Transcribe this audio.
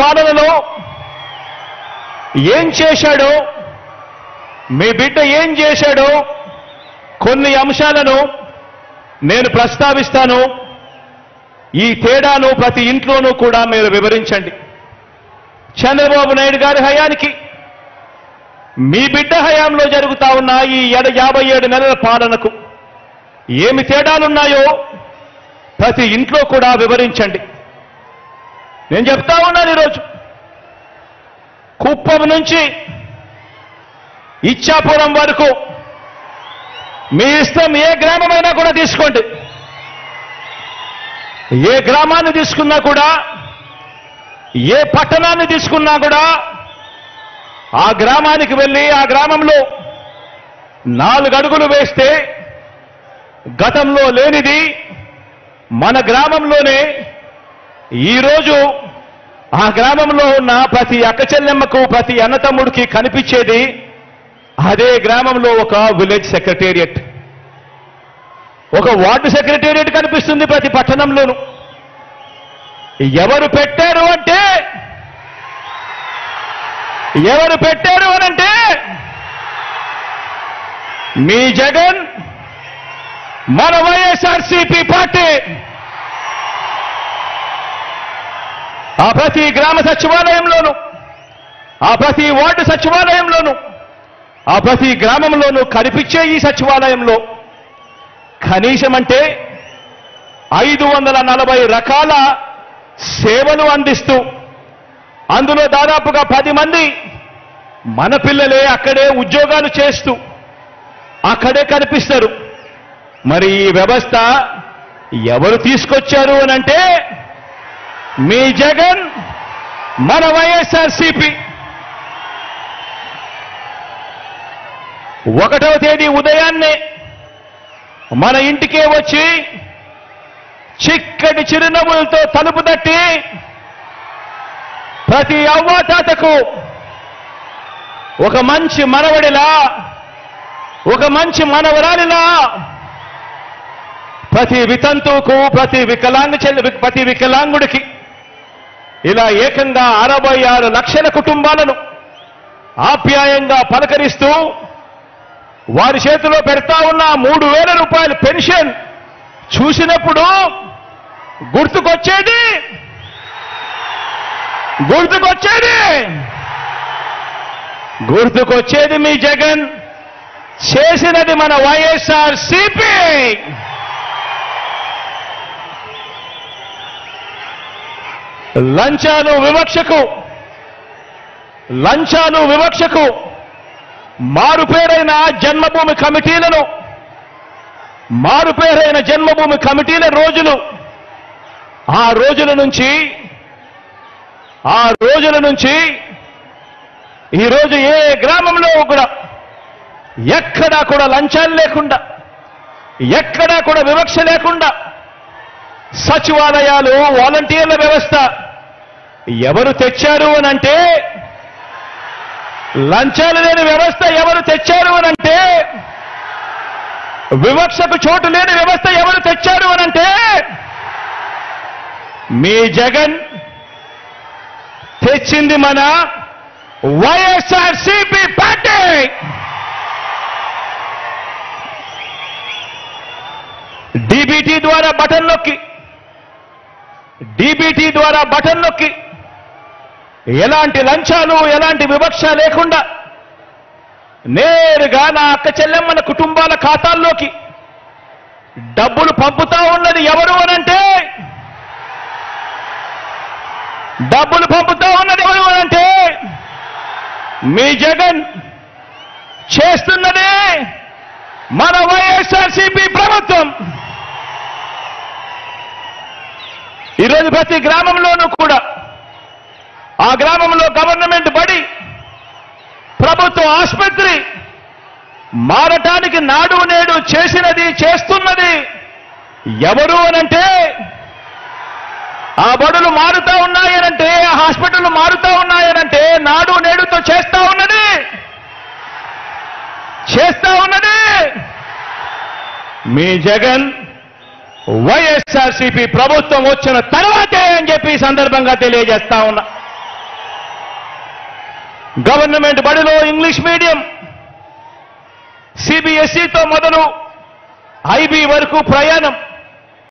పాలనలో ఏం చేశాడో, మీ బిడ్డ ఏం చేశాడో కొన్ని అంశాలను నేను ప్రస్తావిస్తాను. ఈ తేడాను ప్రతి ఇంట్లోనూ కూడా మీరు వివరించండి. చంద్రబాబు నాయుడు గారి హయానికి మీ బిడ్డ హయాంలో జరుగుతా ఉన్న ఈ 57 నెలల పాలనకు ఏమి తేడాలున్నాయో ప్రతి ఇంట్లో కూడా వివరించండి. నేను చెప్తా ఉన్నాను, ఈరోజు కుప్పం నుంచి ఇచ్చాపురం వరకు మీ ఇష్టం, ఏ గ్రామమైనా కూడా తీసుకోండి. ఏ గ్రామాన్ని తీసుకున్నా కూడా, ఏ పట్టణాన్ని తీసుకున్నా కూడా ఆ గ్రామానికి వెళ్ళి ఆ గ్రామంలో 4 అడుగులు వేస్తే గతంలో లేనిది మన గ్రామంలోనే ఈరోజు ఆ గ్రామంలో ఉన్న ప్రతి అక్కచెల్లెమ్మకు, ప్రతి అన్నతమ్ముడికి కనిపించేది అదే గ్రామంలో ఒక విలేజ్ సెక్రటేరియట్, ఒక వార్డు సెక్రటేరియట్ కనిపిస్తుంది ప్రతి పట్టణంలోనూ. ఎవరు పెట్టారు అనంటే మీ జగన్, మన వైఎస్ఆర్సీపీ పార్టీ. ఆ ప్రతి గ్రామ సచివాలయంలోనూ, ఆ ప్రతి వార్డు సచివాలయంలోనూ, ఆ ప్రతి గ్రామంలోనూ కనిపించే ఈ సచివాలయంలో కనీసం అంటే 540 రకాల సేవలు అందిస్తూ, అందులో దాదాపుగా 10 మంది మన పిల్లలే అక్కడే ఉద్యోగాలు చేస్తూ అక్కడే కనిపిస్తారు. మరి ఈ వ్యవస్థ ఎవరు తీసుకొచ్చారు అనంటే మీ జగన్, మన వైఎస్ఆర్సీపీ. 1వ తేదీ ఉదయాన్నే మన ఇంటికే వచ్చి చిక్కటి చిరునవ్వులతో తలుపు తట్టి ప్రతి అవ్వాతాతకు ఒక మంచి మనవడిలా, ఒక మంచి మనవరాలిలా, ప్రతి వితంతువుకు, ప్రతి వికలాంగుడికి ఇలా ఏకంగా 66 లక్షల కుటుంబాలను ఆప్యాయంగా పలకరిస్తూ వారి చేతిలో పెడతా ఉన్న 3,000 రూపాయల పెన్షన్ చూసినప్పుడు గుర్తుకొచ్చేది మీ జగన్ చేసినది మన వైఎస్ఆర్సీపీ. లంచాలు వివక్షకు మారుపేరైన జన్మభూమి కమిటీల రోజులు, ఆ రోజుల నుంచి ఈరోజు ఏ గ్రామంలో కూడా ఎక్కడా కూడా లంచాలు లేకుండా, ఎక్కడా కూడా వివక్ష లేకుండా సచివాలయాలు, వాలంటీర్ల వ్యవస్థ ఎవరు తెచ్చారు అనంటే, లంచాలు లేని వ్యవస్థ ఎవరు తెచ్చారు అనంటే, వివక్షకు చోటు లేని వ్యవస్థ ఎవరు తెచ్చారు అనంటే మీ జగన్ తెచ్చింది మన వైఎస్ఆర్సీపీ పార్టీ. డీబీటీ ద్వారా బటన్ నొక్కి ఎలాంటి లంచాలు, ఎలాంటి వివక్ష లేకుండా నేరుగా నా అక్క చెల్లెమ్మల కుటుంబాల ఖాతాల్లోకి డబ్బులు పంపుతా ఉన్నది ఎవరు అనంటే, మీ జగన్ చేస్తున్నదే మన వైఎస్ఆర్సీపీ ప్రభుత్వం. ఈరోజు ప్రతి గ్రామంలోనూ కూడా, ఆ గ్రామంలో గవర్నమెంట్ బడి, ప్రభుత్వ ఆసుపత్రి మారటానికి నాడు నేడు చేస్తున్నది ఎవరు అనంటే, ఆ బడులు మారుతా ఉన్నాయనంటే, ఆ హాస్పిటల్ మారుతా ఉన్నాయనంటే నాడు నేడుతో చేస్తా ఉన్నది మీ జగన్ వైఎస్ఆర్సీపీ ప్రభుత్వం వచ్చిన తర్వాతే అని చెప్పి సందర్భంగా తెలియజేస్తా ఉన్నా. గవర్నమెంట్ బడిలో ఇంగ్లీష్ మీడియం, సిబిఎస్ఈతో మొదలు ఐబీ వరకు ప్రయాణం.